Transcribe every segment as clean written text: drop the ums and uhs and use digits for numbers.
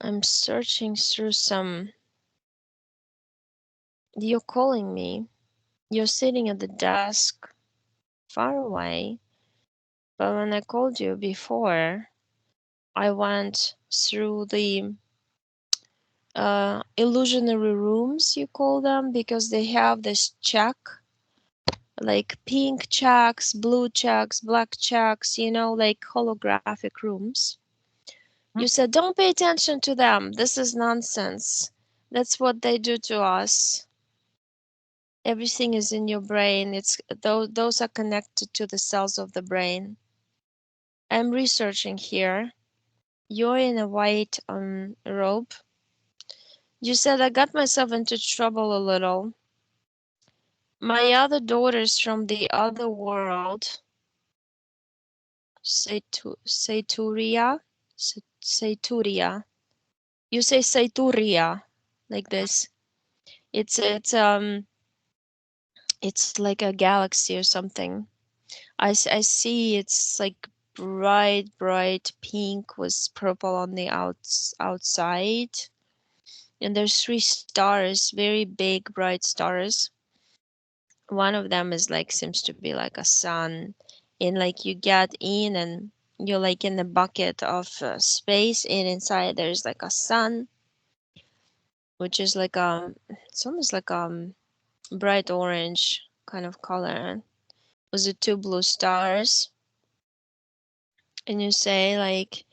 I'm searching through some. You're calling me. You're sitting at the desk far away. But when I called you before, I went through the illusionary rooms, you call them, because they have this check, like pink checks, blue checks, black checks, like holographic rooms. You said, don't pay attention to them. This is nonsense. That's what they do to us. Everything is in your brain. Those are connected to the cells of the brain. I'm researching here. You're in a white robe. You said I got myself into trouble a little. My other daughters from the other world, Saituria, Saituria. You say Saituria, like this. It's like a galaxy or something. I see it's like bright pink with purple on the outside. And there's 3 stars, very big, bright stars. One of them is like, seems to be like a sun. And like you get in and you're like in the bucket of space, and inside there's like a sun, which is like it's almost like bright orange kind of color with the 2 blue stars. And you say like,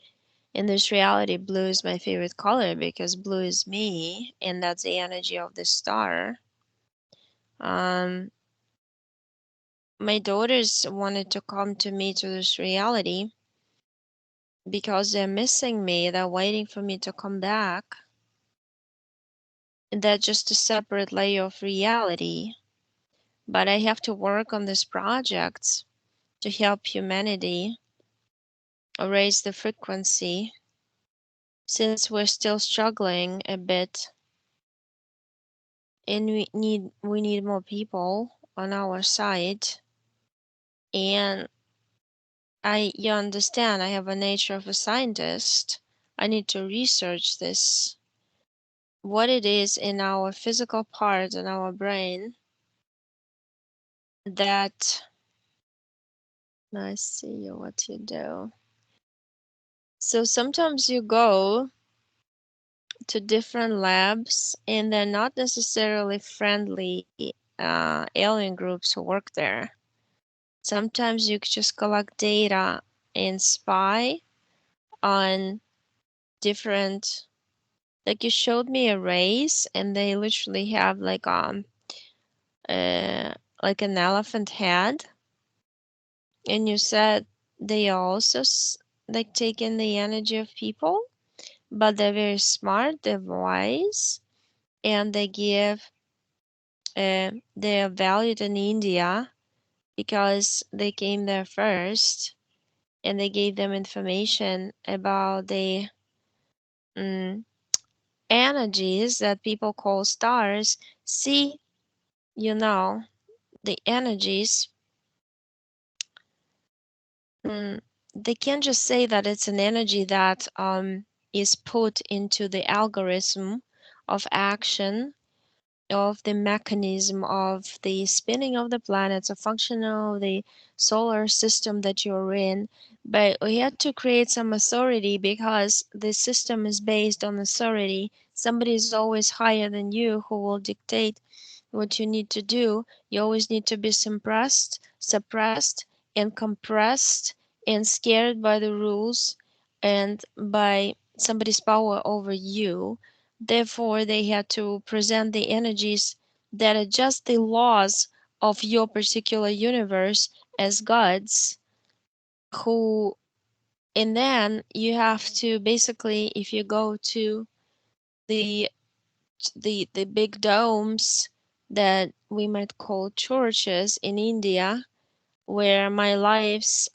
in this reality, blue is my favorite color because blue is me, and that's the energy of the star. My daughters wanted to come to me to this reality because they're missing me. They're waiting for me to come back. And that's just a separate layer of reality. But I have to work on this project to help humanity raise the frequency, since we're still struggling a bit, and we need more people on our side. And you understand, I have a nature of a scientist. I need to research this, what it is in our physical part in our brain that, I see what you do. So sometimes you go to different labs and they're not necessarily friendly alien groups who work there. Sometimes you just collect data and spy on different, like you showed me a race and they literally have uh like an elephant head, and you said they also like take in the energy of people, but they're very smart, they're wise, and they are valued in India because they came there first, and they gave them information about the mm, energies that people call stars. See, the energies, mm, they can't just say that it's an energy that is put into the algorithm of action of the mechanism of the spinning of the planets, a function of the solar system that you're in. But we had to create some authority because the system is based on authority. Somebody is always higher than you who will dictate what you need to do. You always need to be suppressed, and compressed, and scared by the rules and by somebody's power over you. Therefore, they had to present the energies that adjust the laws of your particular universe as gods, who, and then you have to basically, if you go to the the big domes that we might call churches in India, where my lives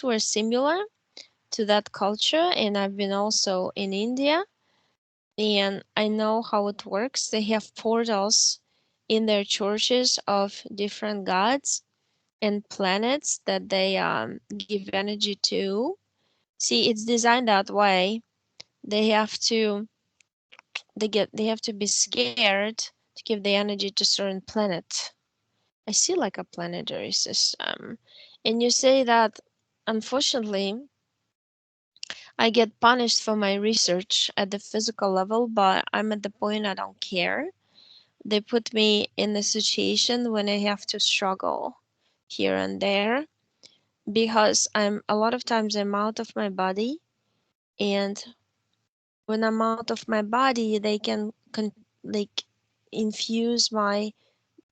were similar to that culture, and I've been also in India, and I know how it works. They have portals in their churches of different gods and planets that they give energy to. See, it's designed that way They have to they have to be scared to give the energy to certain planet. I see like a planetary system. And you say that unfortunately I get punished for my research at the physical level, but I'm at the point I don't care. They put me in a situation when I have to struggle here and there because I'm a lot of times I'm out of my body, and when I'm out of my body they can like infuse my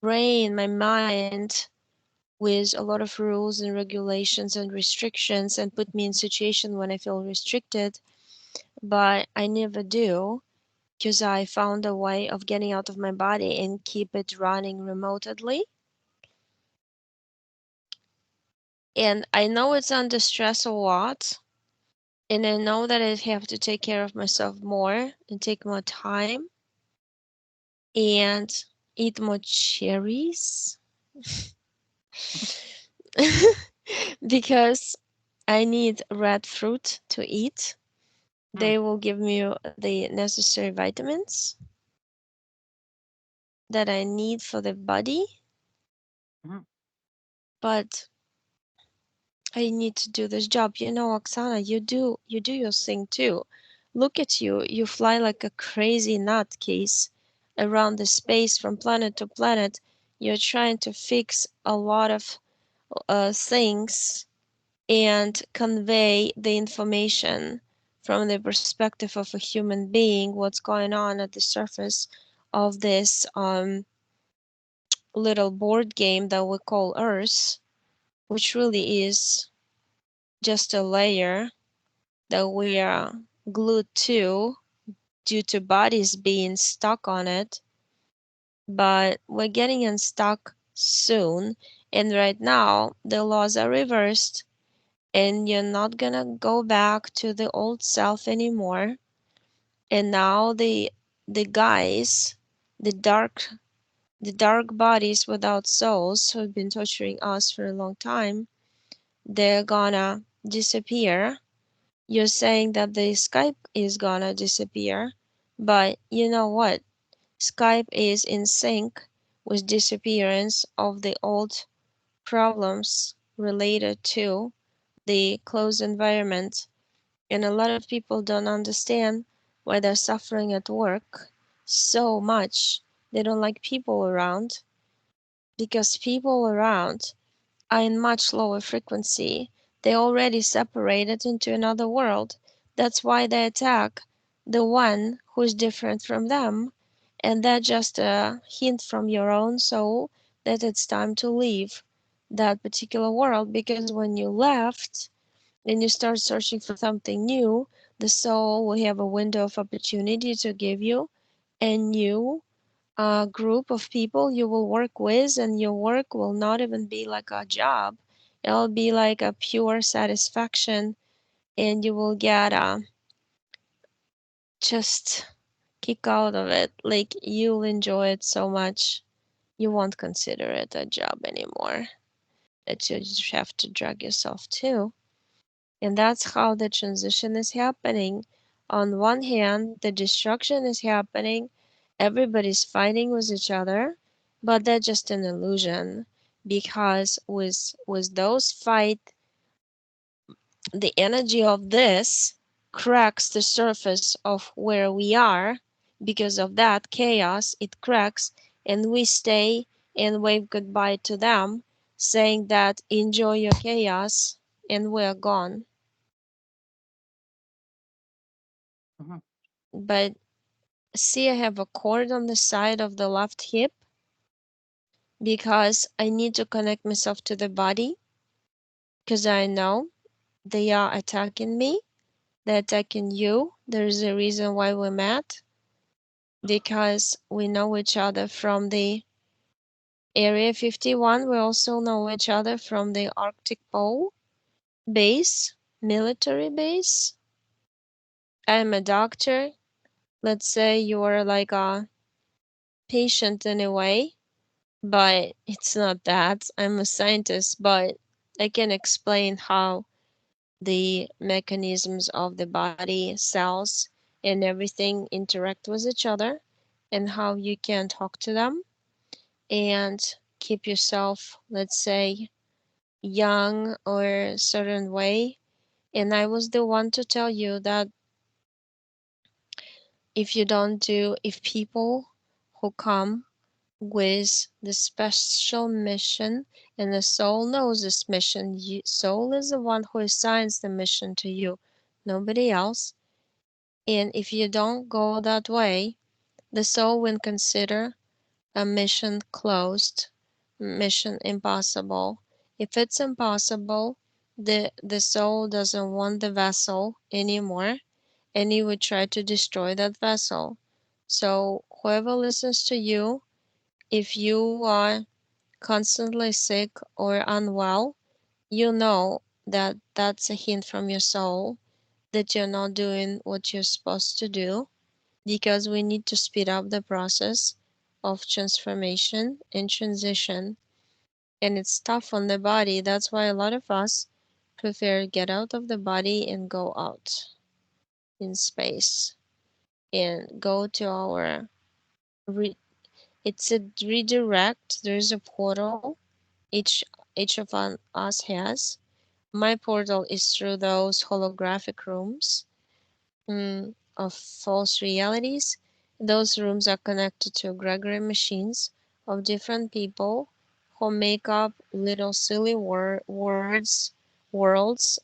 brain, my mind with a lot of rules and regulations and restrictions and put me in situation when I feel restricted, but I never do because I found a way of getting out of my body and keep it running remotely. And I know it's under stress a lot, and I know that I have to take care of myself more and take more time and eat more cherries because I need red fruit to eat. Mm, They will give me the necessary vitamins that I need for the body, mhm, but I need to do this job. You know, Oksana, you do your thing too. Look at you. You fly like a crazy nutcase around the space from planet to planet. You're trying to fix a lot of things and convey the information from the perspective of a human being, what's going on at the surface of this little board game that we call Earth, which really is just a layer that we are glued to due to bodies being stuck on it. But we're getting unstuck soon, and right now the laws are reversed, and you're not gonna go back to the old self anymore. And now the guys, the dark the dark bodies without souls who've been torturing us for a long time, they're gonna disappear. You're saying that the Skype is gonna disappear, but you know what? Skype is in sync with disappearance of the old problems related to the closed environment. And a lot of people don't understand why they're suffering at work so much. They don't like people around because people around are in much lower frequency. They already separated into another world. That's why they attack the one who's different from them. And that's just a hint from your own soul that it's time to leave that particular world, because when you left and you start searching for something new, the soul will have a window of opportunity to give you a new group of people you will work with, and your work will not even be like a job. It'll be like a pure satisfaction, and you will get just kick out of it. Like you'll enjoy it so much, you won't consider it a job anymore. That you just have to drag yourself to. And that's how the transition is happening. On one hand, the destruction is happening, everybody's fighting with each other, but that's just an illusion because with those fight, the energy of this cracks the surface of where we are. Because of that chaos, it cracks, and we stay and wave goodbye to them, saying that enjoy your chaos, and we're gone. mhm, But see, I have a cord on the side of the left hip because I need to connect myself to the body, because I know they are attacking me. They're attacking you. There's a reason why we met, because we know each other from the Area 51. We also know each other from the Arctic Pole base, military base. I'm a doctor. Let's say you're like a patient in a way, but it's not that. I'm a scientist, but I can explain how the mechanisms of the body cells and everything interact with each other, and how you can talk to them and keep yourself, let's say, young or a certain way. And I was the one to tell you that if people who come with the special mission, and the soul knows this mission, soul is the one who assigns the mission to you, nobody else. And if you don't go that way, the soul will consider a mission closed, mission impossible. If it's impossible, the soul doesn't want the vessel anymore, and it would try to destroy that vessel. So whoever listens to you, if you are constantly sick or unwell, you know that that's a hint from your soul that you're not doing what you're supposed to do, because we need to speed up the process of transformation and transition. And it's tough on the body. That's why a lot of us prefer get out of the body and go out in space and go to our re- it's a redirect. There's a portal each each of us has. My portal is through those holographic rooms, of false realities. Those rooms are connected to egregore machines of different people who make up little silly worlds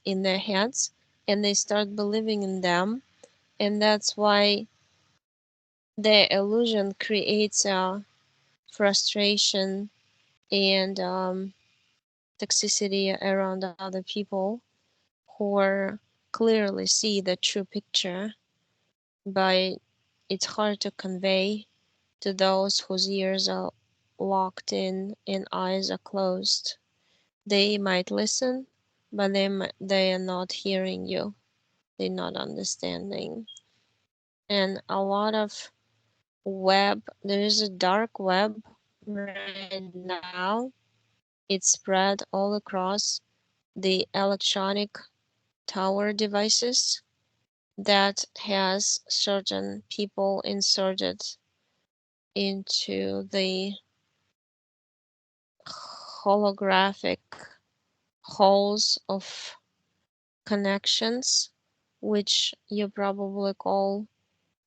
in their heads, and they start believing in them. And that's why the illusion creates a frustration and toxicity around other people who are clearly see the true picture, but it's hard to convey to those whose ears are locked in and eyes are closed. They might listen, but they are not hearing you. They're not understanding. And a lot of there is a dark web right now. It's spread all across the electronic tower devices that has certain people inserted into the holographic halls of connections, which you probably call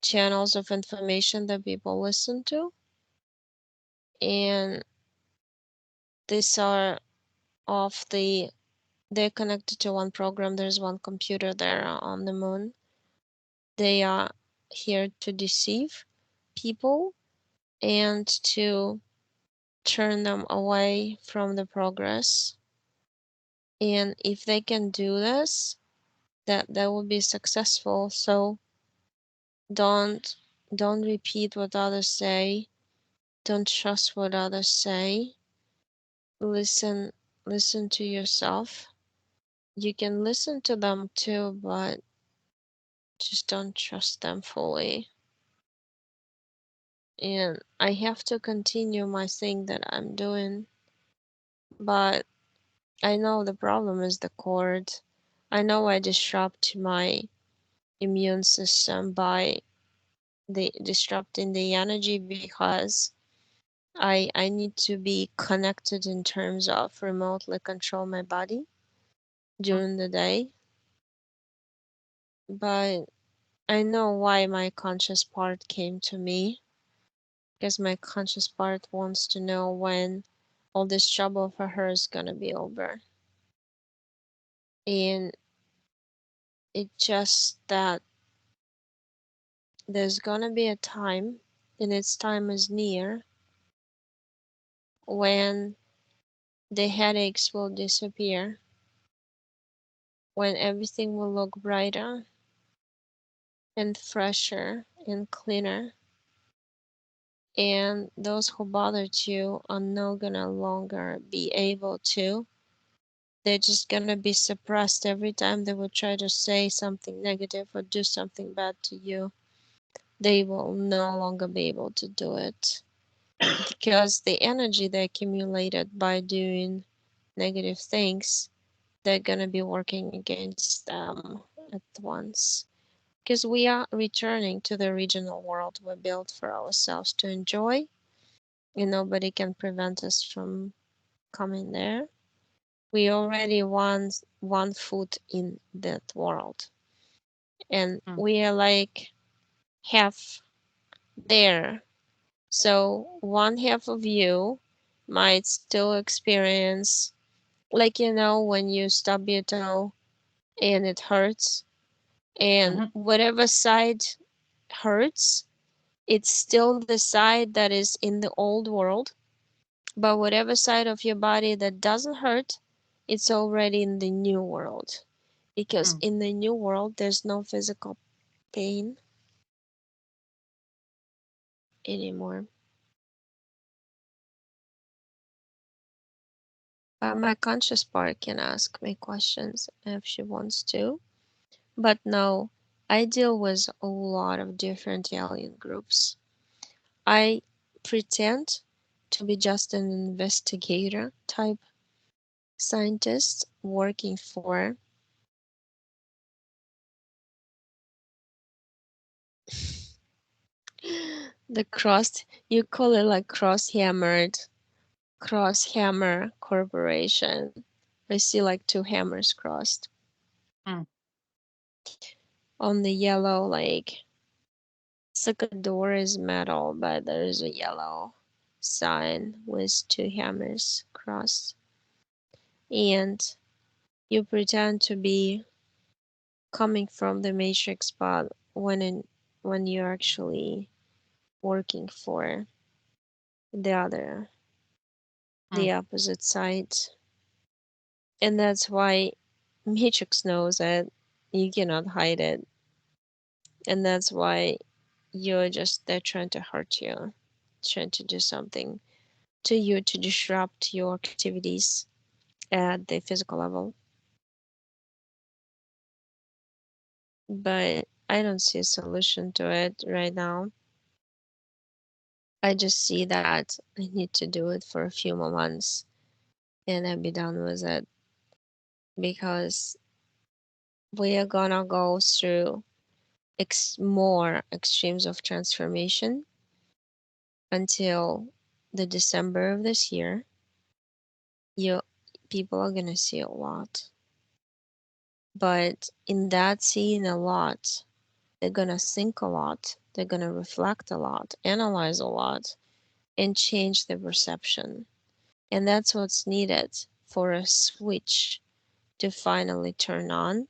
channels of information that people listen to. And these are of they're connected to one program. There's one computer there on the moon. They are here to deceive people and to turn them away from the progress. And if they can do this, that will be successful. So don't don't repeat what others say. Don't trust what others say. Listen listen to yourself. You can listen to them too, but just don't trust them fully. And I have to continue my thing that I'm doing, but I know the problem is the cord. I know I disrupt my immune system by the disrupting the energy, because I need to be connected in terms of remotely control my body during the day. But I know why my conscious part came to me, because my conscious part wants to know when all this trouble for her is gonna be over. And it's just that there's gonna be a time, and its time is near, when the headaches will disappear, when everything will look brighter and fresher and cleaner, and those who bothered you are no gonna longer be able to. They're just gonna be suppressed every time they will try to say something negative or do something bad to you. They will no longer be able to do it, because the energy they accumulated by doing negative things, they're gonna be working against them at once. because we are returning to the original world we built for ourselves to enjoy, and nobody can prevent us from coming there. We already one foot in that world, and mm, we are like half there. So one half of you might still experience, like, when you stub your toe and it hurts, and mhm, whatever side hurts, it's still the side that is in the old world, but whatever side of your body that doesn't hurt, it's already in the new world. Because mm, in the new world, there's no physical pain anymore. My conscious part can ask me questions if she wants to, but no, I deal with a lot of different alien groups. I pretend to be just an investigator type scientist working for the cross, you call it like cross hammer corporation. I see like two hammers crossed mm, on the yellow, like it's like a door is metal, but there's a yellow sign with two hammers crossed. And you pretend to be coming from the matrix, but when you're actually working for the other, the mm, opposite side. And that's why matrix knows that you cannot hide it. And that's why they're trying to hurt you, trying to do something to you to disrupt your activities at the physical level. But I don't see a solution to it right now. I just see that I need to do it for a few more months and I'll be done with it, because we are gonna go through more extremes of transformation until the December of this year. You People are gonna see a lot, but in that seeing a lot, they're gonna think a lot, they're gonna reflect a lot, analyze a lot, and change their perception. And that's what's needed for a switch to finally turn on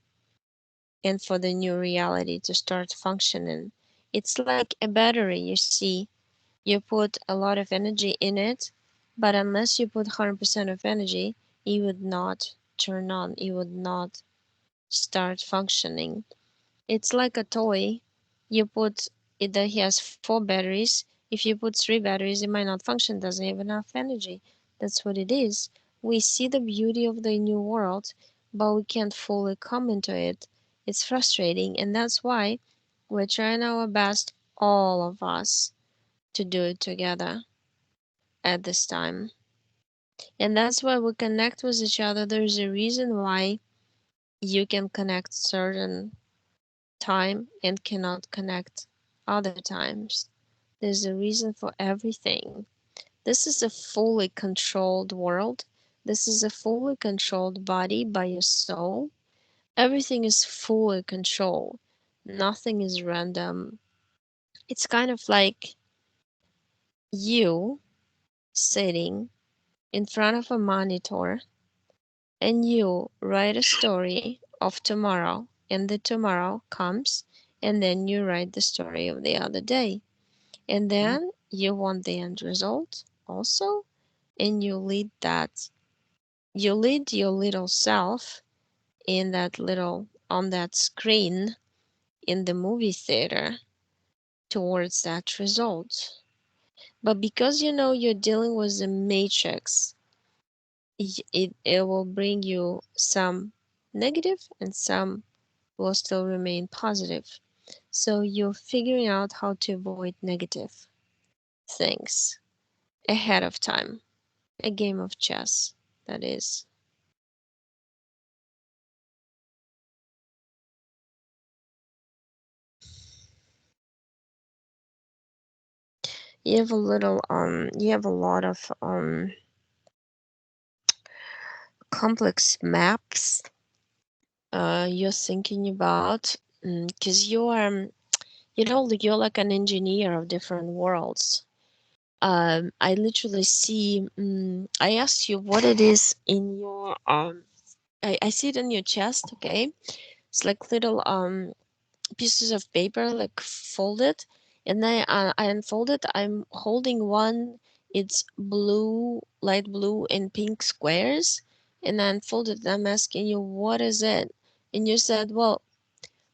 and for the new reality to start functioning. It's like a battery, you see. You put a lot of energy in it, but unless you put 100% of energy, it would not turn on, it would not start functioning. It's like a toy. You put it that has four batteries. If you put three batteries, it might not function, doesn't have enough energy. That's what it is. We see the beauty of the new world, but we can't fully come into it. It's frustrating, and that's why we're trying our best, all of us, to do it together at this time. And that's why we connect with each other. There's a reason why you can connect certain time and cannot connect other times. There's a reason for everything. This is a fully controlled world. This is a fully controlled body by your soul. Everything is fully controlled. Nothing is random. It's kind of like you sitting in front of a monitor and you write a story of tomorrow, and the tomorrow comes, and then you write the story of the other day, and mhm, then you want the end result also, and you lead your little self in that little on that screen in the movie theater towards that result. But because you know you're dealing with the matrix, it will bring you some negative and some will still remain positive. So you're figuring out how to avoid negative things ahead of time. A game of chess, that is. you have a lot of complex maps you're thinking about, because you're like an engineer of different worlds. I literally see. I asked you what it is in your I see it in your chest. Okay, it's like little pieces of paper, like folded, and then I unfold it. I'm holding one. It's blue, light blue, and pink squares, and I unfolded. I'm asking you what is it, and you said, well,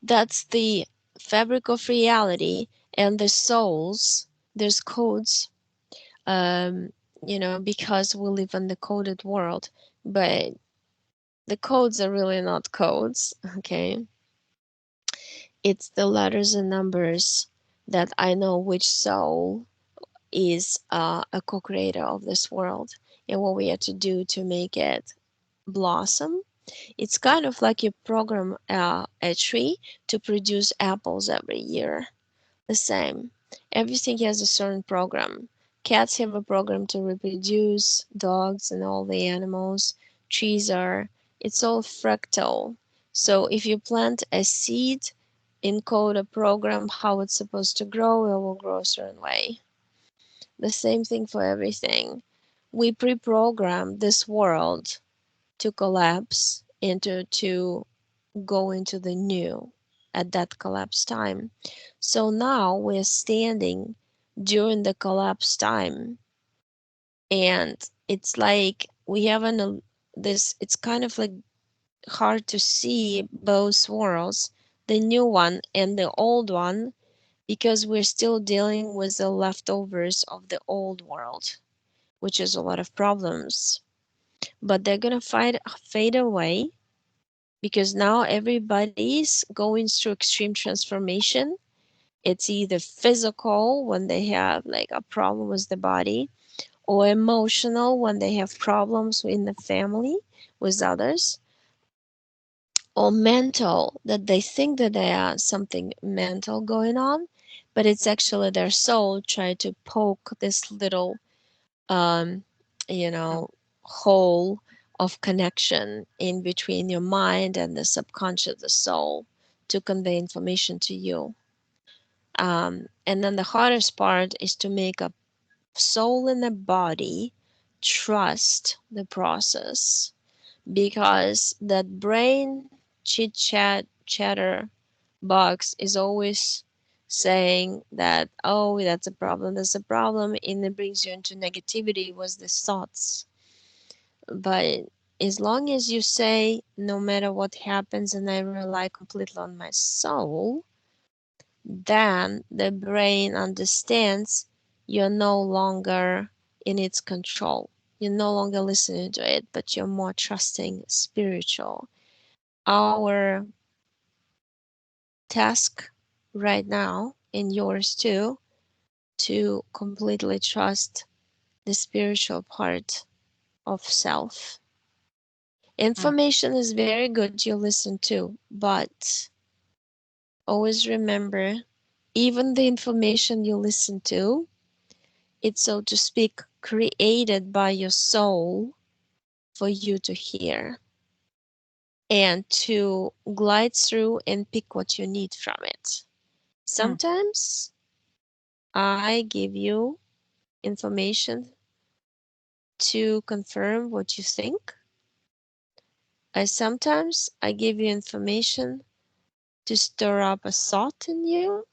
that's the fabric of reality and the souls. There's codes, um, because we live in the coded world, but the codes are really not codes, okay? It's the letters and numbers that I know which soul is a co creator of this world and what we have to do to make it blossom. It's kind of like you program a tree to produce apples every year. The same. Everything has a certain program. Cats have a program to reproduce, dogs and all the animals. Trees are, it's all fractal. So if you plant a seed, encode a program how it's supposed to grow, it will grow a certain way. The same thing for everything. We pre-program this world to collapse into to go into the new at that collapse time. So now we're standing during the collapse time, and it's like we have this. It's kind of like hard to see both worlds, the new one and the old one, because we're still dealing with the leftovers of the old world, which is a lot of problems. But they're gonna fade away because now everybody's going through extreme transformation. It's either physical when they have like a problem with the body, or emotional when they have problems in the family with others, or mental that they think that they have something mental going on, but it's actually their soul trying to poke this little um, you mm, know, hole of connection in between your mind and the subconscious, the soul, to convey information to you. And then the hardest part is to make a soul and a body trust the process, because that brain chit chat chatter box is always saying that, oh, that's a problem, that's a problem, and it brings you into negativity with the thoughts. But as long as you say, no matter what happens, and I rely completely on my soul, then the brain understands you're no longer in its control. You're no longer listening to it, but you're more trusting spiritual. Our task right now, and yours too, to completely trust the spiritual part of self. mm, Information is very good, you listen to, but always remember, even the information you listen to, it's, so to speak, created by your soul for you to hear and to glide through and pick what you need from it. mm, Sometimes I give you information to confirm what you think. Sometimes I give you information to stir up a thought in you,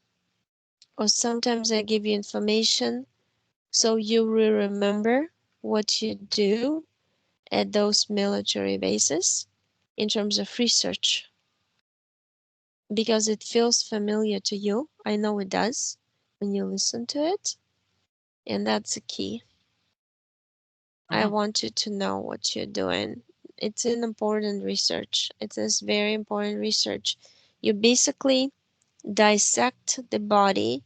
or sometimes I give you information so you will remember what you do at those military bases in terms of research, because it feels familiar to you. I know it does when you listen to it, and that's the key. I mm, want you to know what you're doing. It's an important research. It is very important research. You basically dissect the body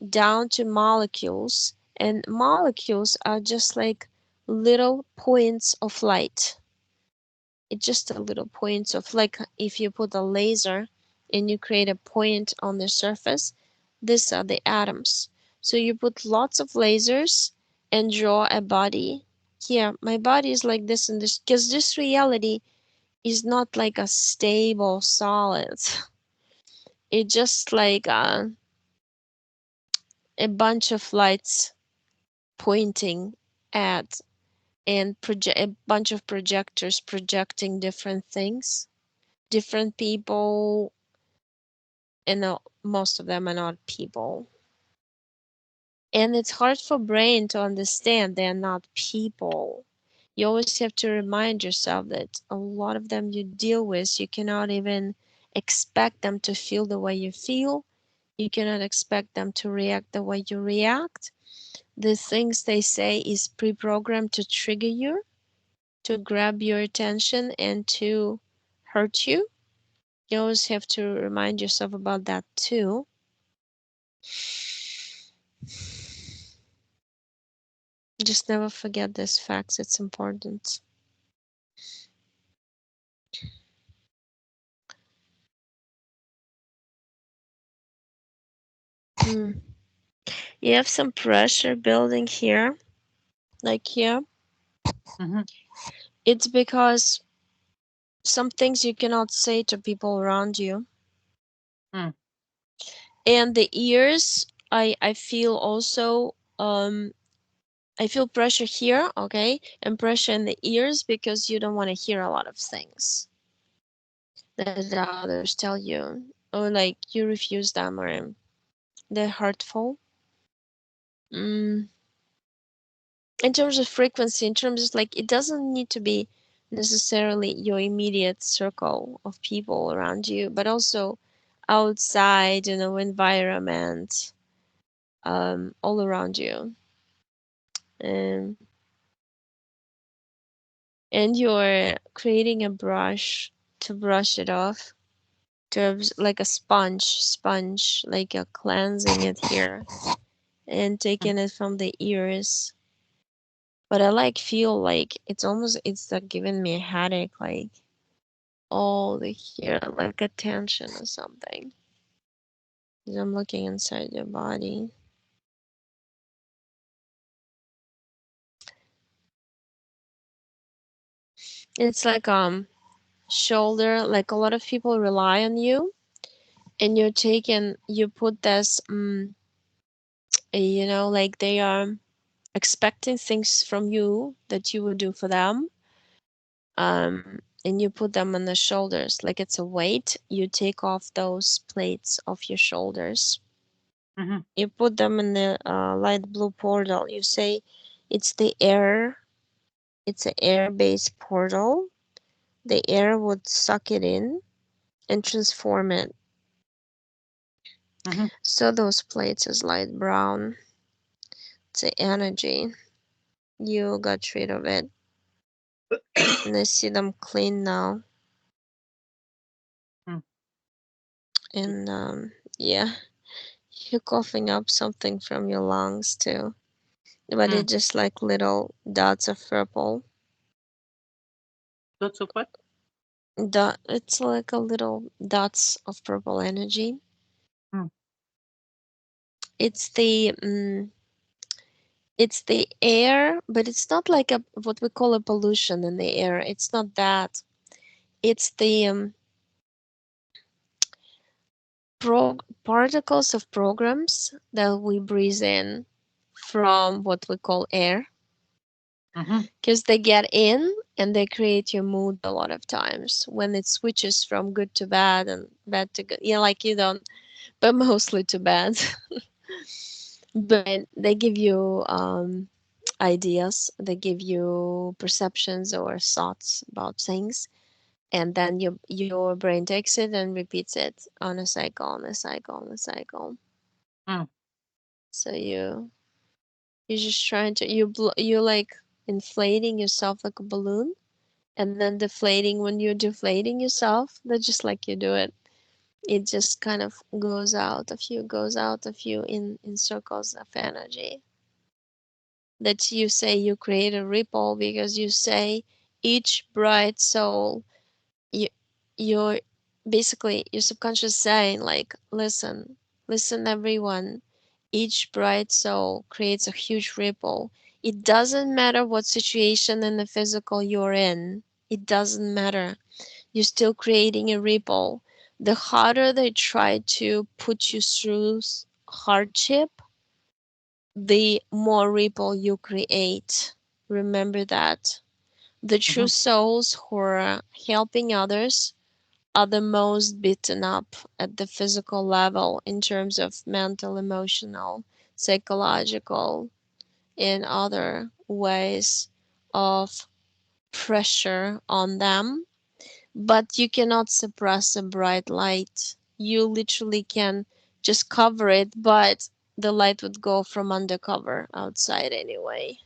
down to molecules, and molecules are just like little points of light. It's just a little points of, like, if you put a laser and you create a point on the surface, these are the atoms. So you put lots of lasers and draw a body. Here, my body is like this and this, because this reality is not like a stable solid. It's just like a bunch of lights pointing at and a bunch of projectors projecting different things, different people, and most of them are not people. And it's hard for brain to understand they're not people. You always have to remind yourself that a lot of them you deal with, you cannot even expect them to feel the way you feel. You cannot expect them to react the way you react. The things they say is pre-programmed to trigger you, to grab your attention, and to hurt you. You always have to remind yourself about that too. Just never forget these facts, it's important. Mm. You have some pressure building here, like here. Mm-hmm. It's because some things you cannot say to people around you. Mm. And the ears, I feel also I feel pressure here, okay, and pressure in the ears because you don't want to hear a lot of things that the others tell you, or like you refuse them, or they're hurtful. Mm. In terms of frequency, in terms of like, it doesn't need to be necessarily your immediate circle of people around you, but also outside, environment, all around you. Um, and you're creating a brush to brush it off, like a sponge, like a cleansing it here and Mm. taking it from the ears. But I like feel like it's like giving me a headache, like all the here, like a tension or something. 'Cause I'm looking inside your body. It's like shoulder, like a lot of people rely on you, and you put this like they are expecting things from you that you would do for them. And you put them on the shoulders like it's a weight. You take off those plates off your shoulders. Mm-hmm. You put them in the light blue portal. You say it's the air. It's an air-based portal. The air would suck it in and transform it. Mm-hmm. So those plates is light brown. It's the energy. You got rid of it. And I see them clean now. Mm. And yeah, you're coughing up something from your lungs too. But Mm. it's just like little dots of purple. Lots of what? It's like a little dots of purple energy. Mm. It's the air, but it's not like a what we call a pollution in the air. It's not that. It's the particles of programs that we breathe in from what we call air, Mm-hmm. because they get in and they create your mood a lot of times when it switches from good to bad and bad to good. Yeah, like you don't, but mostly to bad. But they give you ideas, they give you perceptions or thoughts about things, and then your brain takes it and repeats it on a cycle, on a cycle, on a cycle. Mm. So you're just trying to you like inflating yourself like a balloon, and then deflating. When you're deflating yourself, that's just like you do it. It just kind of goes out of you in circles of energy. That you say you create a ripple because you say each bright soul, you you're basically your subconscious saying like, listen everyone, Each bright soul creates a huge ripple. It doesn't matter what situation in the physical you're in. It doesn't matter. You're still creating a ripple. The harder they try to put you through hardship, the more ripple you create. Remember that. The true Mhm. souls who are helping others are the most beaten up at the physical level in terms of mental, emotional, psychological, and other ways of pressure on them. But you cannot suppress a bright light. You literally can just cover it, but the light would go from undercover outside anyway.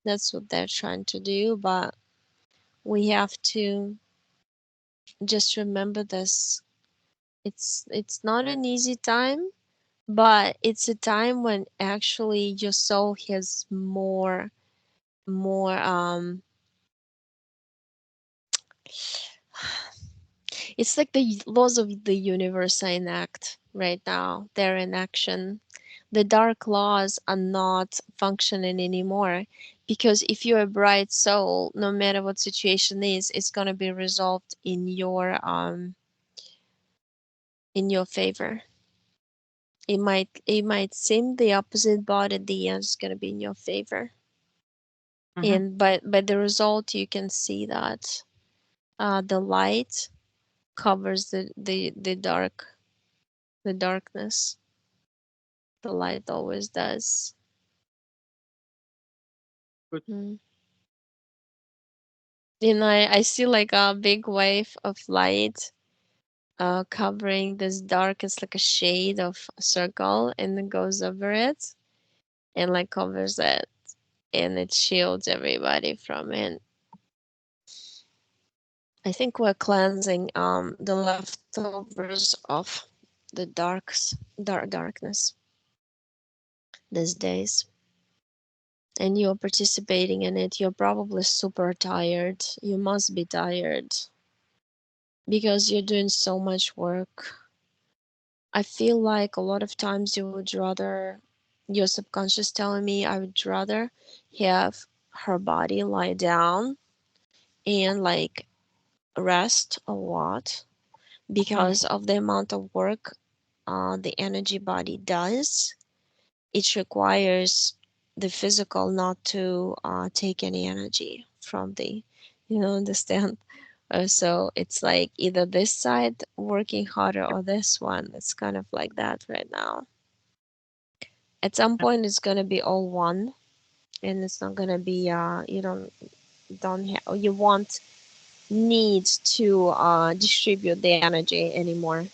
That's what they're trying to do, but we have to just remember this. It's not an easy time, but it's a time when actually your soul has more it's like the laws of the universe are in act right now. They're in action. The dark laws are not functioning anymore because if you're a bright soul, no matter what situation is, it's gonna be resolved in your favor. It might seem the opposite, but at the end it's gonna be in your favor. Mhm. And by the result you can see that the light covers the darkness. The light always does. Good. Mm. And I see like a big wave of light covering this dark. It's like a shade of a circle and it goes over it and like covers it and it shields everybody from it. I think we're cleansing the leftovers of the darkness these days. And you're participating in it. You're probably super tired. You must be tired because you're doing so much work. I feel like a lot of times you would rather, your subconscious telling me, I would rather have her body lie down and like rest a lot because of the amount of work the energy body does. It requires the physical not to take any energy from the, understand? So it's like either this side working harder or this one. It's kind of like that right now. At some point, it's gonna be all one, and it's not gonna be you won't need to distribute the energy anymore.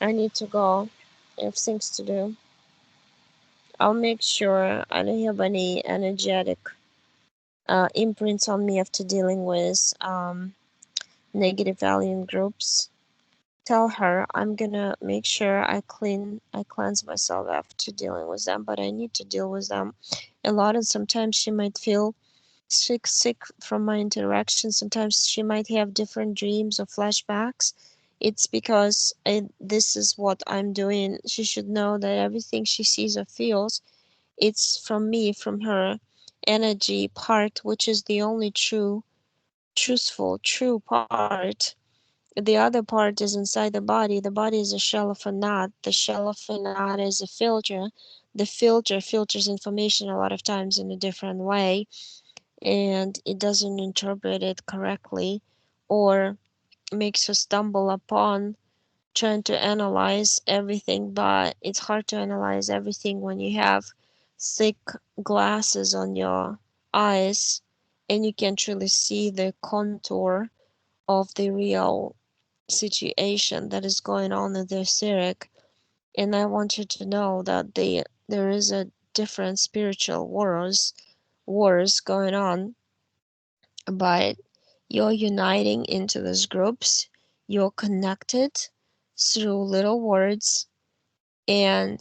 I need to go. I have things to do. I'll make sure I don't have any energetic imprints on me after dealing with negative alien groups. Tell her I'm gonna make sure I cleanse myself after dealing with them, but I need to deal with them a lot, and sometimes she might feel sick from my interaction. Sometimes she might have different dreams or flashbacks. It's because this is what I'm doing. She should know that everything she sees or feels, it's from me, from her energy part, which is the only true part. The other part is inside the body. The body is a shell of a knot. The shell of a knot is a filter. The filter filters information a lot of times in a different way, and it doesn't interpret it correctly or makes us stumble upon trying to analyze everything. But it's hard to analyze everything when you have thick glasses on your eyes and you can't really see the contour of the real situation that is going on in their etheric. And I want you to know that there is a different spiritual wars going on, but you're uniting into those groups. You're connected through little words. And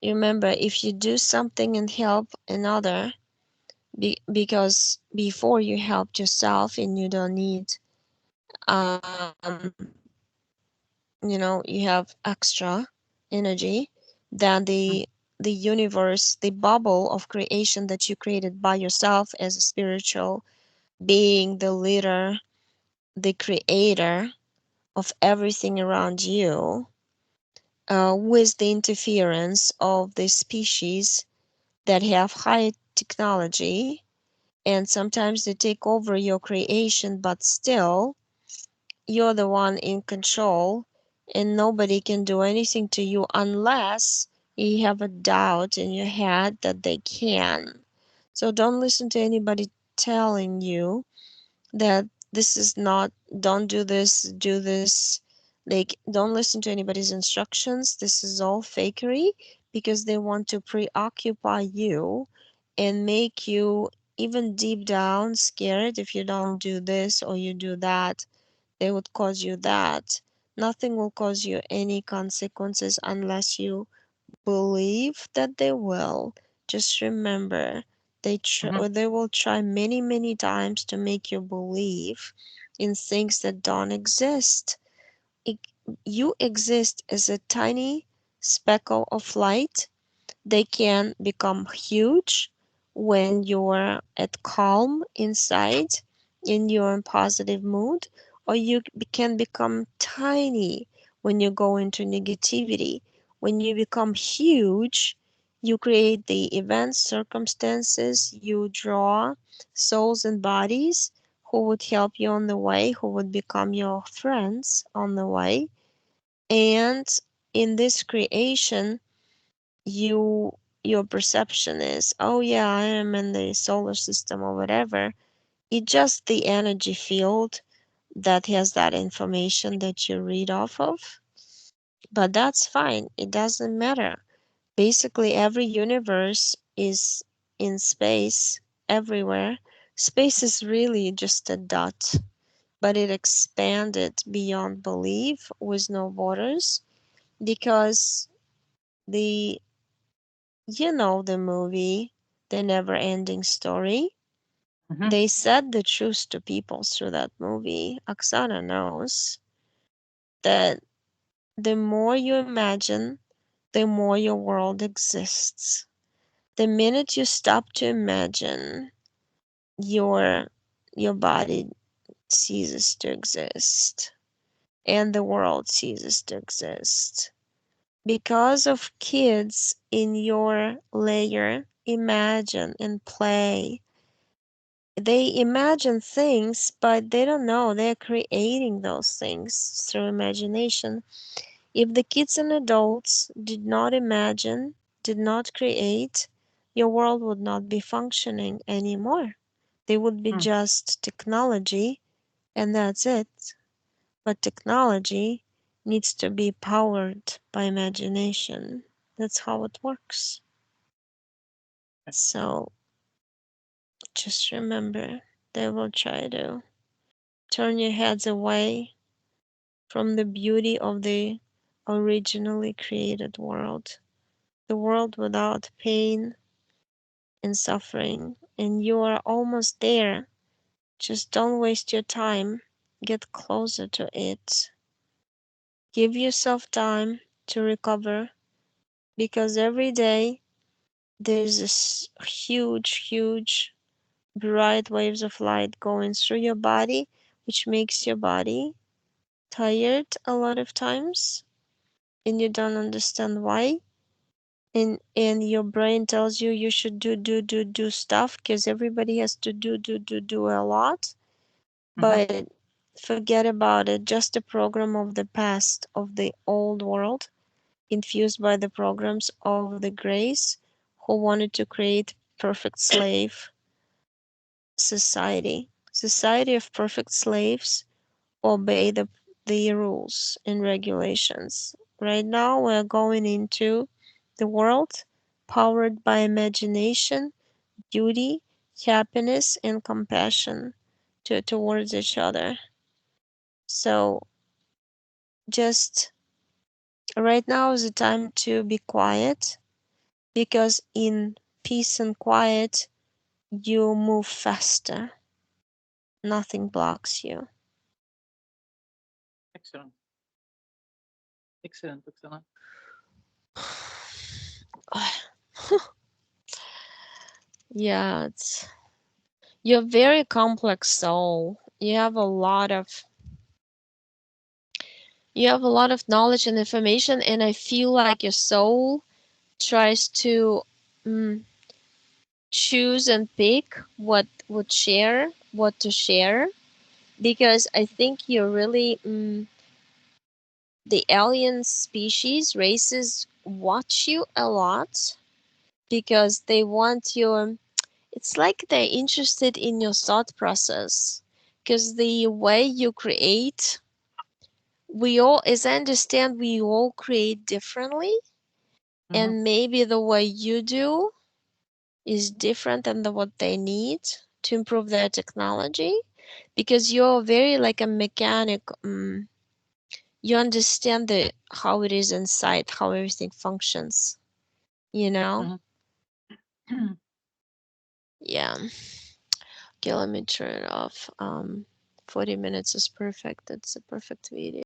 remember, if you do something and help another, because before you helped yourself and you don't need, um, you have extra energy, then the universe, the bubble of creation that you created by yourself as a spiritual being, the leader, the creator of everything around you, with the interference of the species that have high technology, and sometimes they take over your creation, but still you're the one in control, and nobody can do anything to you unless you have a doubt in your head that they can. So don't listen to anybody telling you that this is not, don't do this, do this. Like, don't listen to anybody's instructions. This is all fakery, because they want to preoccupy you and make you even deep down scared. If you don't do this or you do that, they would cause you that. Nothing will cause you any consequences unless you believe that they will. Just remember, Mhm. they will try many, many times to make you believe in things that don't exist. It, you exist as a tiny speckle of light. They can become huge when you're at calm inside and you're in positive mood, or you can become tiny when you go into negativity. When you become huge, you create the events, circumstances, you draw souls and bodies who would help you on the way, who would become your friends on the way. And in this creation, you your perception is, oh yeah, I am in the solar system or whatever. It's just the energy field that has that information that you read off of, but that's fine, it doesn't matter. Basically every universe is in space, everywhere. Space is really just a dot, but it expanded beyond belief with no borders, because the the movie, The Never Ending Story. Mhm. They said the truth to people through that movie. Oksana knows that the more you imagine, the more your world exists. The minute you stop to imagine, your your body ceases to exist and the world ceases to exist. Because of kids in your layer imagine and play. They imagine things, but they don't know they're creating those things through imagination. If the kids and adults did not imagine, did not create, your world would not be functioning anymore. They would be Mm. just technology, and that's it. But technology needs to be powered by imagination. That's how it works. So just remember, they will try to turn your heads away from the beauty of the originally created world, the world without pain and suffering. And you are almost there. Just don't waste your time. Get closer to it. Give yourself time to recover, because every day there's this huge, huge, bright waves of light going through your body, which makes your body tired a lot of times, and you don't understand why. And your brain tells you you should do stuff because everybody has to do a lot. Mhm. But forget about it. Just a program of the past, of the old world, infused by the programs of the grace, who wanted to create perfect slave society. Society of perfect slaves obey the rules and regulations. Right now we're going into the world powered by imagination, beauty, happiness, and compassion towards each other. So just right now is the time to be quiet, because in peace and quiet you move faster. Nothing blocks you. Excellent. Excellent, Oksana. Yeah, you're a very complex soul. You have a lot of knowledge and information, and I feel like your soul tries to mm, choose and pick what to share, because I think you're really the alien species races watch you a lot because they want your, it's like they're interested in your thought process, because the way you create, we all, as I understand, we all create differently, and maybe the way you do is different than what they need to improve their technology, because you're very like a mechanic. You understand the how it is inside, how everything functions, you know. Yeah. Okay, let me turn it off. 40 minutes is perfect. It's a perfect video.